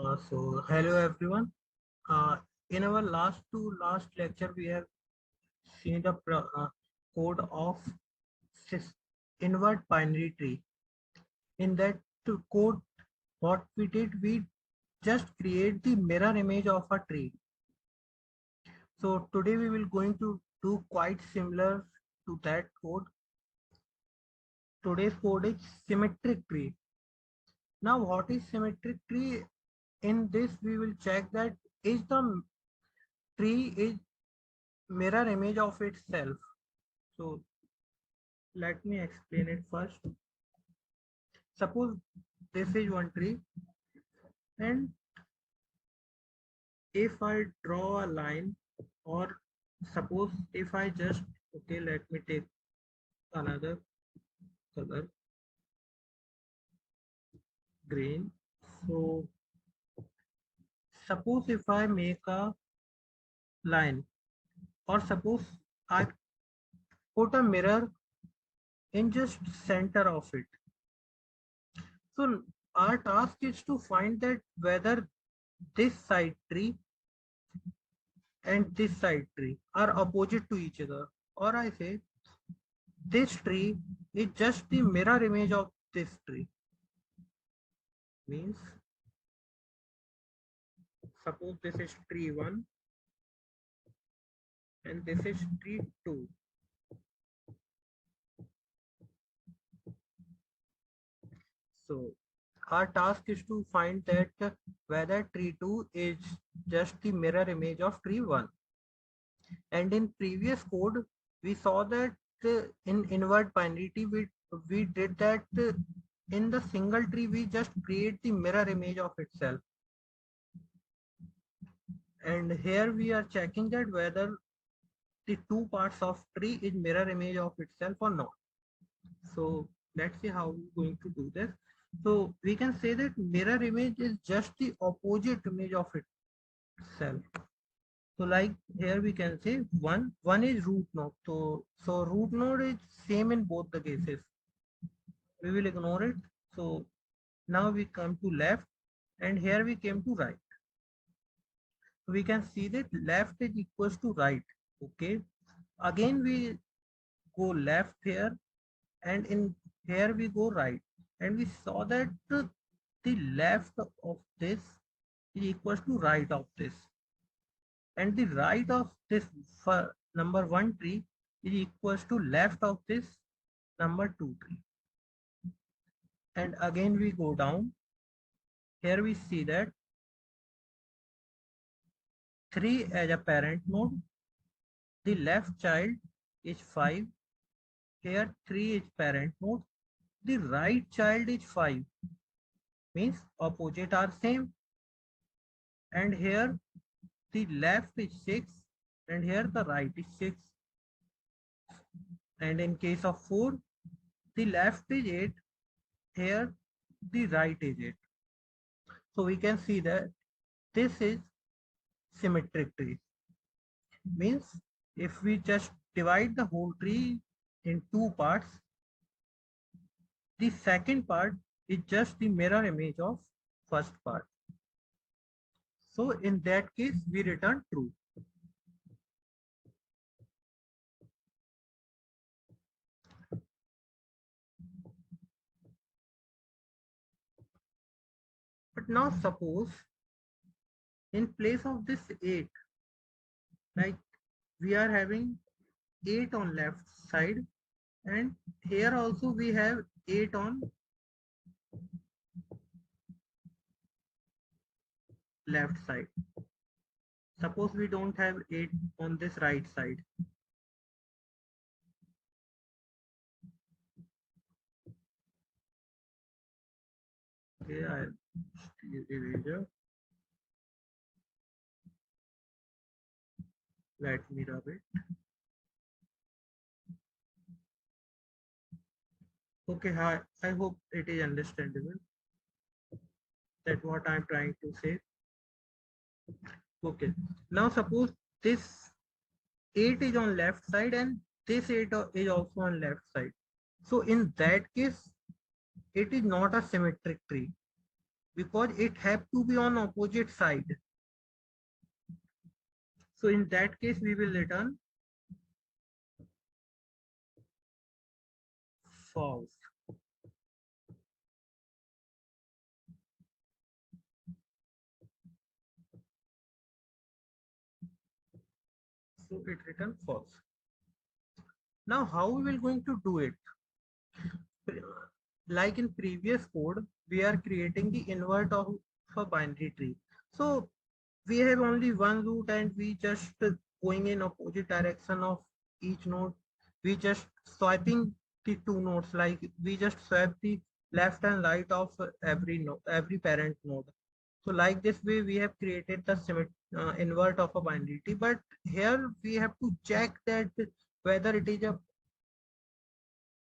Hello everyone. In our last lecture, we have seen the code of invert binary tree. In that code, what we did, we just create the mirror image of a tree. So today we will going to do quite similar to that code. Today's code is symmetric tree. Now, what is symmetric tree? In this, we will check that is the tree is mirror image of itself. So let me explain it first. Suppose this is one tree, and if I draw a line, or suppose if I just, okay, let me take another color, green. So suppose if I make a line, or suppose I put a mirror in just center of it. So our task is to find that whether this side tree and this side tree are opposite to each other, or I say this tree is just the mirror image of this tree. Means suppose this is tree 1 and this is tree 2. So our task is to find that whether tree 2 is just the mirror image of tree 1. And in previous code, we saw that in invert binary tree, we did that in the single tree, we just create the mirror image of itself. And here we are checking that whether the two parts of tree is mirror image of itself or not. So let's see how we're going to do this. So we can say that mirror image is just the opposite image of itself. So like here we can say one is root node. So root node is same in both the cases. We will ignore it. So now we come to left, and here we came to right. We can see that left is equals to right. Okay. Again we go left here, and in here we go right, and we saw that the left of this is equals to right of this, and the right of this number 1 tree is equals to left of this number 2 tree. And again we go down, here we see that 3 as a parent node, the left child is 5, here 3 is parent node, the right child is 5, means opposite are same, and here the left is 6 and here the right is 6, and in case of 4 the left is 8, here the right is 8. So we can see that this is symmetric tree. Means if we just divide the whole tree in two parts, the second part is just the mirror image of first part. So in that case we return true. But now suppose in place of this 8, like we are having 8 on left side, and here also we have 8 on left side. Suppose we don't have 8 on this right side. Okay, I'll use eraser. Let me rub it. Okay, I hope it is understandable that what I'm trying to say. Okay, now suppose this 8 is on left side and this 8 is also on left side. So in that case, it is not a symmetric tree, because it have to be on opposite side. So in that case we will return false. So it returns false. Now how we will going to do it? Like in previous code, we are creating the invert of a binary tree. So we have only one root and we just going in opposite direction of each node. We just swiping the two nodes, like we just swipe the left and right of every node, every parent node. So like this way we have created the invert of a binary tree, but here we have to check that whether it is a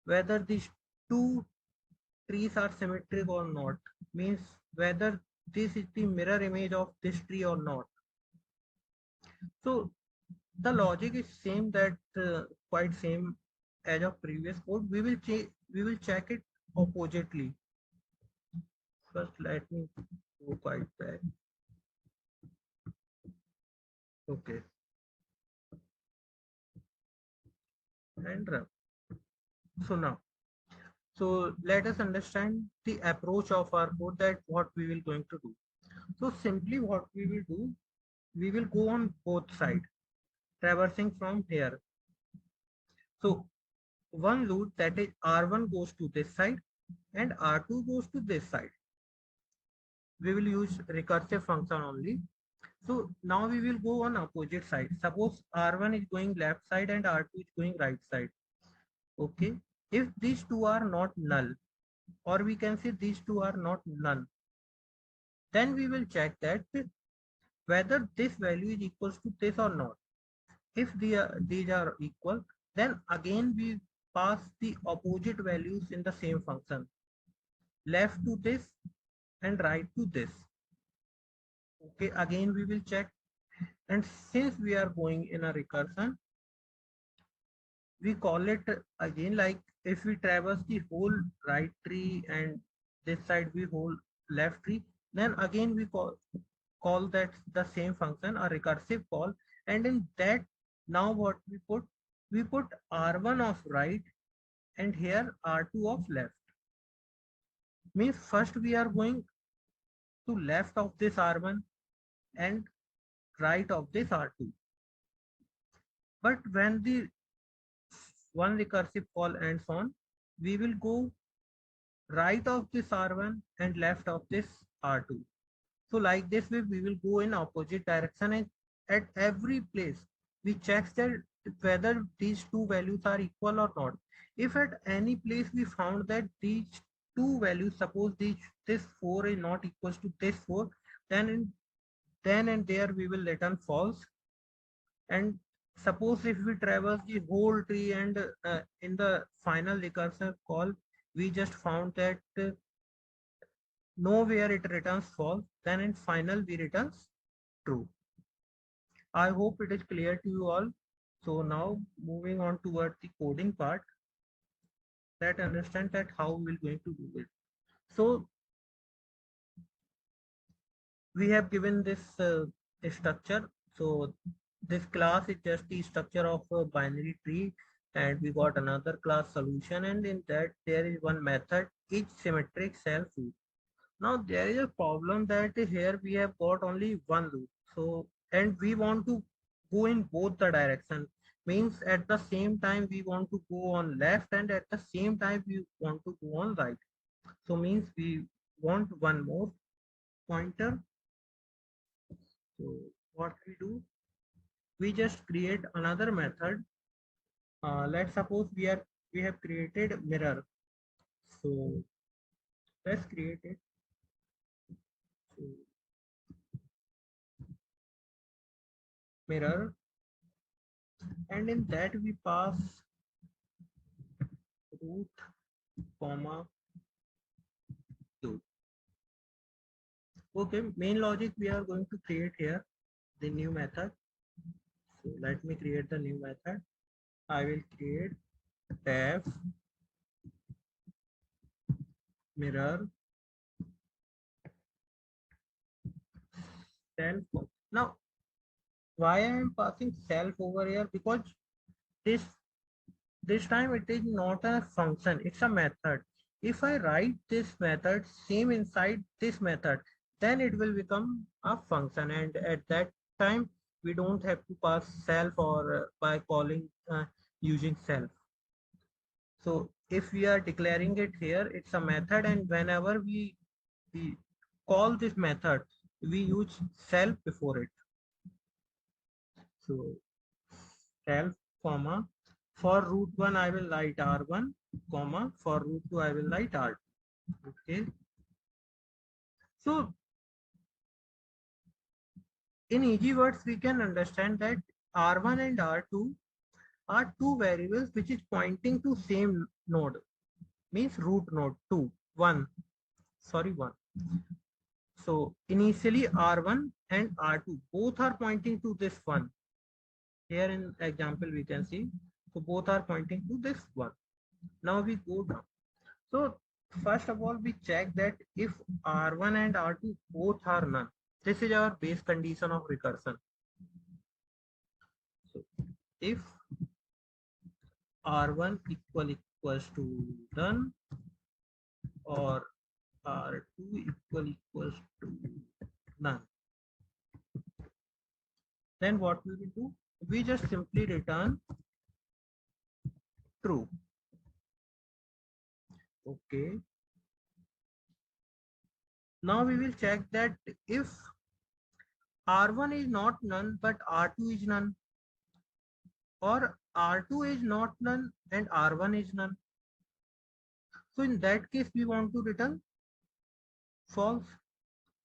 whether these two trees are symmetric or not, means whether this is the mirror image of this tree or not. So the logic is same, that quite same as of previous code. We will check it oppositely. First let me go quite back. Okay, and run. So now, so let us understand the approach of our code, that what we will going to do. So simply what we will do, we will go on both sides, traversing from here. So one loop, that is R1 goes to this side and R2 goes to this side. We will use recursive function only. So now we will go on opposite side. Suppose R1 is going left side and R2 is going right side. Okay. If these two are not null, or we can say these two are not none, then we will check that whether this value is equals to this or not. If these are equal, then again we pass the opposite values in the same function, left to this and right to this. Okay, again we will check, and since we are going in a recursion, we call it again, like if we traverse the whole right tree and this side we whole left tree, then again we call that the same function, a recursive call. And in that, now what we put R1 of right and here R2 of left. Means first we are going to left of this R1 and right of this R2. But when the one recursive call ends on, we will go right of this R1 and left of this R2. So like this way we will go in opposite direction, and at every place we check that whether these two values are equal or not. If at any place we found that these two values, suppose this 4 is not equals to this 4, then and there we will return false. And suppose if we traverse the whole tree and in the final recursive call we just found that nowhere it returns false, then in final we returns true. I hope it is clear to you all. So now moving on toward the coding part, that understand that how we will going to do it. So we have given this structure. So this class is just the structure of a binary tree, and we got another class solution, and in that there is one method, each symmetric self loop. Now there is a problem that here we have got only one loop. So and we want to go in both the direction, means at the same time we want to go on left and at the same time we want to go on right. So means we want one more pointer. So what we do, we just create another method. Let's suppose we have created mirror. So let's create it. So mirror, and in that we pass root comma 2. Okay, main logic we are going to create here the new method. So let me create the new method. I will create tab mirror self. Now, why I am passing self over here? Because this this time it is not a function, it's a method. If I write this method same inside this method, then it will become a function, and at that time we don't have to pass self or by calling using self. So if we are declaring it here, it's a method, and whenever we call this method, we use self before it. So self comma for root 1 I will write r1 comma for root 2 I will write r2. Okay, so in easy words we can understand that r1 and r2 are two variables which is pointing to same node, means root node 2 1, sorry 1. So initially r1 and r2 both are pointing to this one. Here in example we can see, so both are pointing to this one. Now we go down. So first of all, we check that if R1 and R2 both are none. This is our base condition of recursion. So if R1 equals to none or R2 equals to none, then what we will do? We just simply return true. Okay. Now we will check that if R1 is not none but R2 is none, or R2 is not none and R1 is none. So in that case, we want to return false.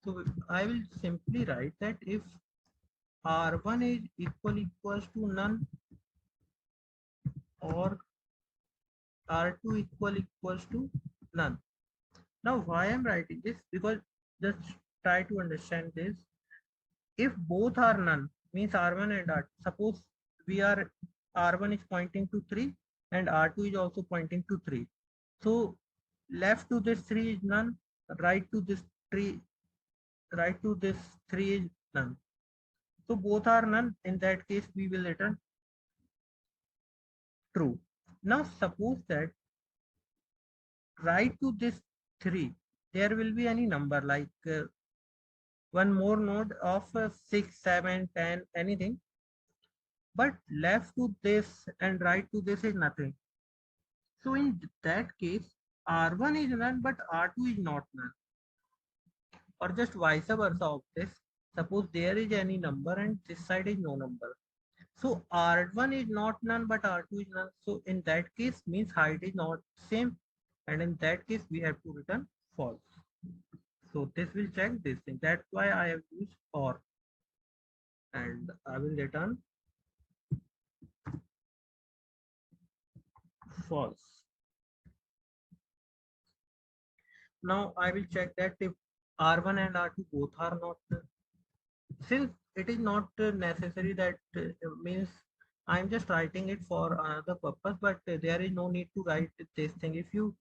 So I will simply write that if R1 is equals to none or R2 equals to none. Now why I'm writing this? Because just try to understand this. If both are none, means R1 and R2. Suppose we are R1 is pointing to 3 and R2 is also pointing to 3. So left to this 3 is none, right to this 3 is none. So both are none. In that case, we will return true. Now suppose that right to this 3, there will be any number like one more node of 6, 7, 10, anything. But left to this and right to this is nothing. So in that case, R1 is none, but R2 is not none. Or just vice versa of this. Suppose there is any number and this side is no number. So R1 is not none, but R2 is none. So in that case means height is not same. And in that case, we have to return false. So this will check this thing. That's why I have used or. And I will return false. Now I will check that if R1 and R2 both are not, since it is not necessary that means I'm just writing it for another purpose, but there is no need to write this thing. If you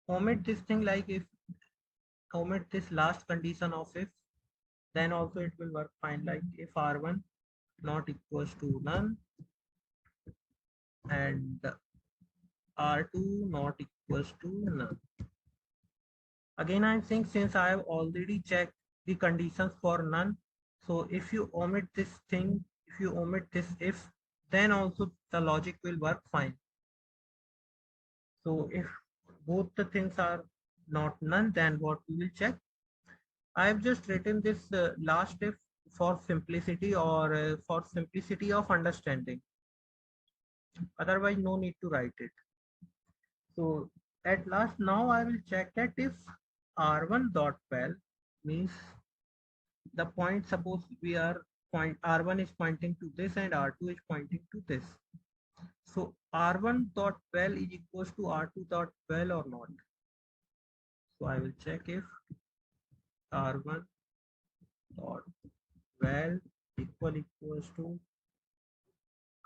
omit this thing, like if omit this last condition of if, then also it will work fine. Like if R1 not equals to none and R2 not equals to none. Again, I'm saying since I have already checked the conditions for none, so if you omit this thing, if you omit this if, then also the logic will work fine. So if both the things are not none, then what we will check? I have just written this last if for simplicity, or for simplicity of understanding. Otherwise, no need to write it. So at last, now I will check that if R1 dot val means the point, suppose we are point R1 is pointing to this and R2 is pointing to this. So R1 dot val is equals to R2 dot val or not. So I will check if R1 dot val equals to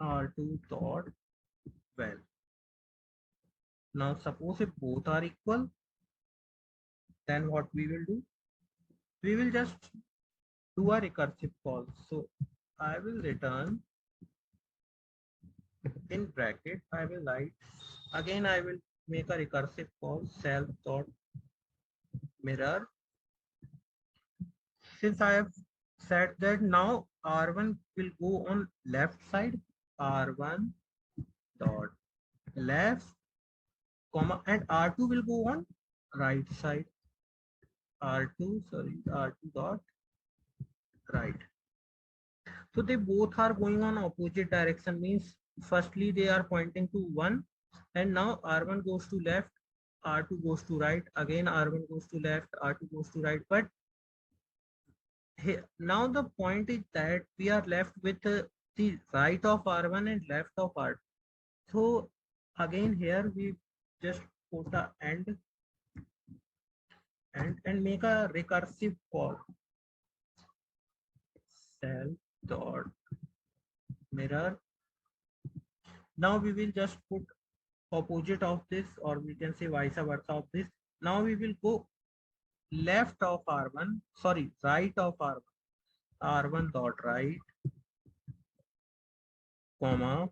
R2 dot val. Now suppose if both are equal, then what we will do? We will just do a recursive call. So I will return in bracket, I will write again, I will make a recursive call self dot mirror. Since I have said that now R1 will go on left side, R1 dot left, comma, and R2 will go on right side, R2 dot right. So they both are going on opposite direction, means firstly they are pointing to 1, and now R1 goes to left, R2 goes to right, again R1 goes to left, R2 goes to right. But here, now the point is that we are left with the right of R1 and left of R2. So again here we just put a and make a recursive call self dot mirror. Now we will just put opposite of this, or we can say vice versa of this. Now we will go left of R1, sorry, right of R1, R1 dot right, comma,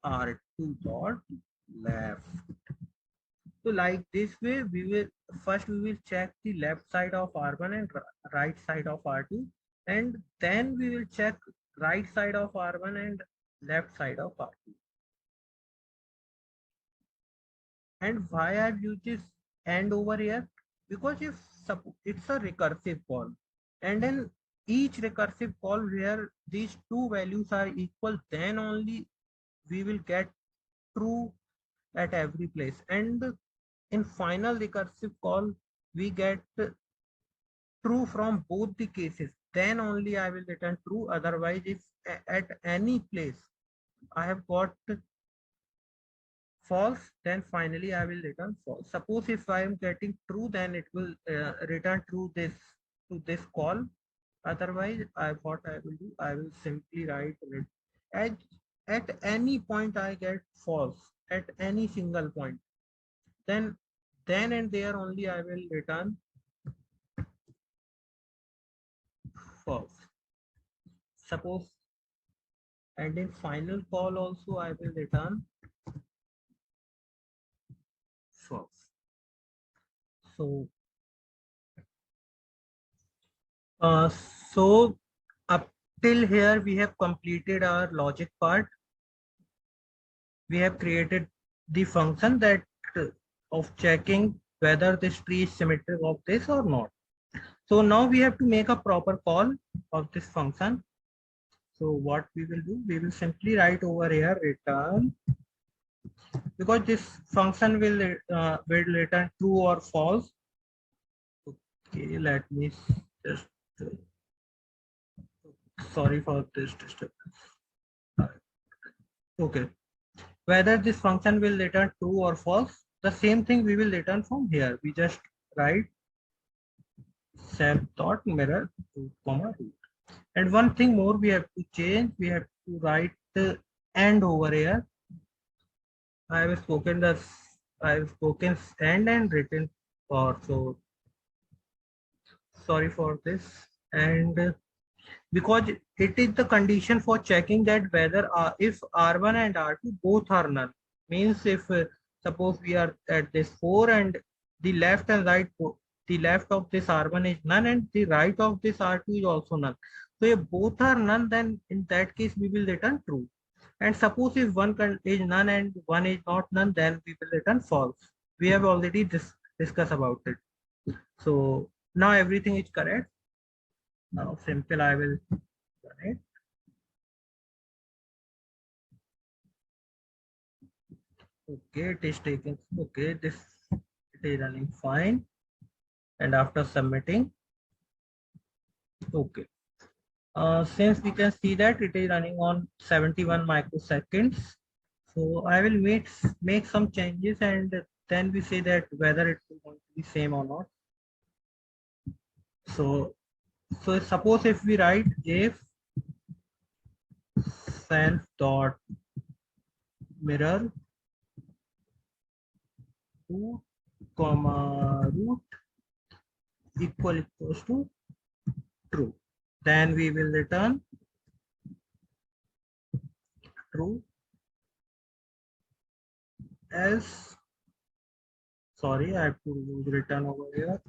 R2 dot left. So like this way, we will check the left side of R1 and right side of R2, and then we will check right side of R1 and left side of R2. And why I've used this and over here? Because if it's a recursive call, and then each recursive call where these two values are equal, then only we will get true at every place. And in final recursive call, we get true from both the cases. Then only I will return true. Otherwise, if at any place I have got false, then finally I will return false. Suppose if I am getting true, then it will return true to this call. Otherwise, what I will do, I will simply write it at any point I get false at any single point. Then and there only I will return false. Suppose, and in final call also I will return false. So so up till here we have completed our logic part. We have created the function that of checking whether this tree is symmetric of this or not. So now we have to make a proper call of this function. So what we will do, we will simply write over here return, because this function will return true or false. Okay, let me just sorry for this disturbance. Okay, whether this function will return true or false, the same thing we will return from here. We just write self dot mirror to comma root. And one thing more we have to change, we have to write the and over here. I have spoken and written for, so sorry for this. And because it is the condition for checking that whether if R1 and R2 both are null, means if suppose we are at this 4 and the left and right, the left of this R1 is none and the right of this R2 is also none. So if both are none, then in that case we will return true. And suppose if one is none and one is not none, then we will return false. We have already discussed about it. So now everything is correct. Now simple, I will run it. Okay, it is taking, okay, it is running fine. And after submitting, okay. Since we can see that it is running on 71 microseconds, so I will make some changes and then we say that whether it is going to be same or not. So suppose if we write if self dot mirror root comma root equals to true. Then we will return true, else, sorry, I have to use return over here,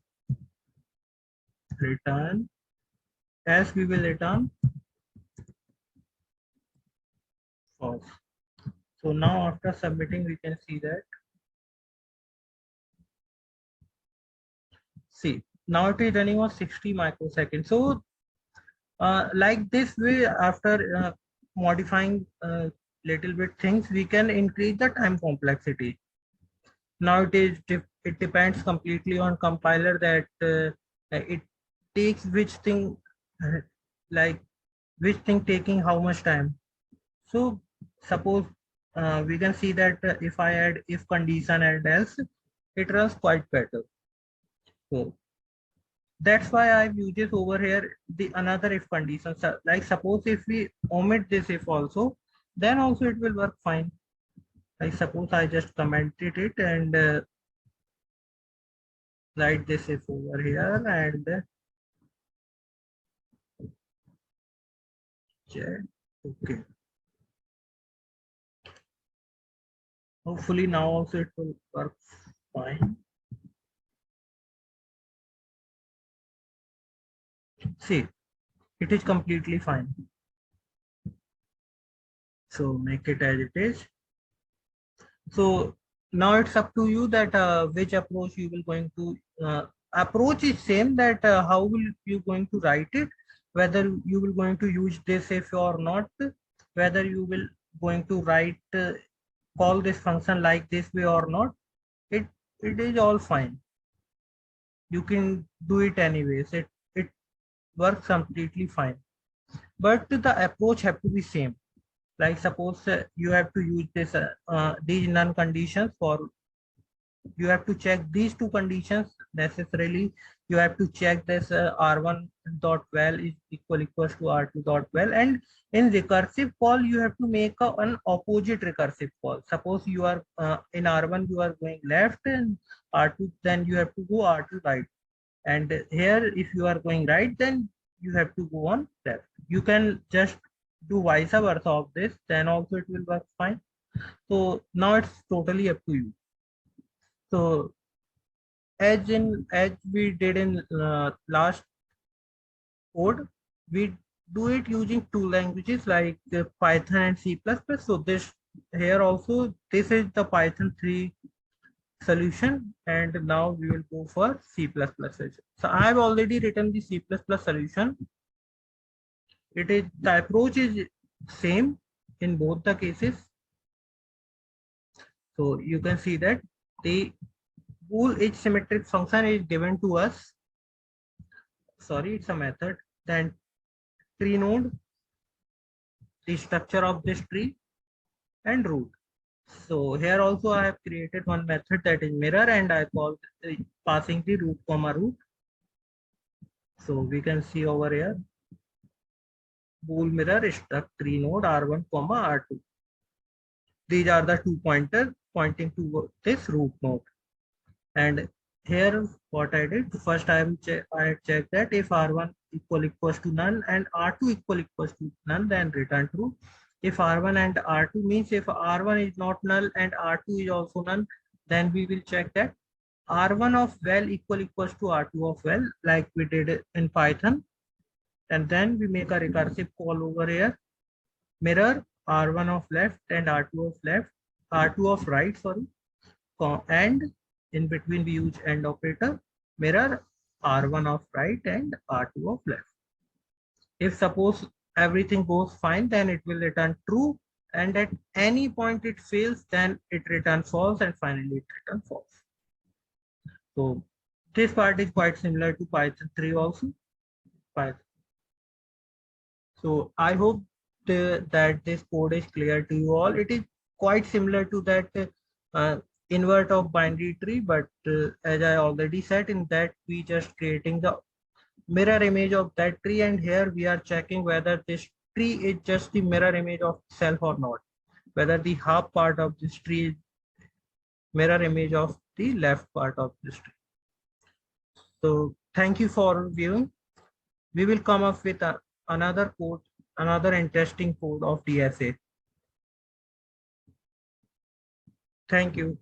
return, else we will return false. So now after submitting, we can see that, see, now it is running on 60 microseconds. So like this way, after modifying little bit things, we can increase the time complexity. Now it depends completely on compiler that it takes which thing, uh, like which thing taking how much time. So suppose we can see that if I add if condition and else, it runs quite better. So that's why I've used this over here, the another if condition. So, like suppose if we omit this if also, then also it will work fine. Like suppose I just commented it and write this if over here and check. Okay. Hopefully now also it will work fine. See, it is completely fine. So make it as it is. So now it's up to you that which approach you will going to approach is same, that how will you going to write it, whether you will going to use this if or not, whether you will going to write call this function like this way or not, it is all fine. You can do it anyways. It works completely fine, but the approach have to be same. Like suppose you have to use this these none conditions for, you have to check these two conditions necessarily. You have to check this r1 dot val is equals to r2 dot val, and in recursive call you have to make an opposite recursive call. Suppose you are in r1 you are going left and r2 then you have to go r2 right, and here if you are going right then you have to go on left. You can just do vice versa of this, then also it will work fine. So now it's totally up to you. So as we did in last code, we do it using two languages like Python and C++. So this here also, this is the Python 3 solution, and now we will go for C++ solution. So I have already written the C++ solution. It is, the approach is same in both the cases. So you can see that the bool each symmetric function is given to us. Sorry, it's a method. Then tree node, the structure of this tree, and root. So here also I have created one method that is mirror, and I call passing the root comma root. So we can see over here bool mirror struct tree node r1 comma r2. These are the two pointers pointing to this root node. And here what I did, first I check that if r1 equals to none and r2 equals to none, then return true. If r1 and r2 means if r1 is not null and r2 is also none, then we will check that r1 of val equals to r2 of val, like we did in Python. And then we make a recursive call over here, mirror r1 of left and r2 of left, r2 of right, sorry, and in between we use AND operator, mirror r1 of right and r2 of left. If suppose everything goes fine, then it will return true, and at any point it fails, then it returns false, and finally it returns false. So this part is quite similar to Python 3 also. Python. So I hope that this code is clear to you all. It is quite similar to that invert of binary tree, but as I already said, in that we just creating the mirror image of that tree, and here we are checking whether this tree is just the mirror image of itself or not, whether the half part of this tree is mirror image of the left part of this tree. So thank you for viewing. we will come up with another code, another interesting code of DSA. Thank you.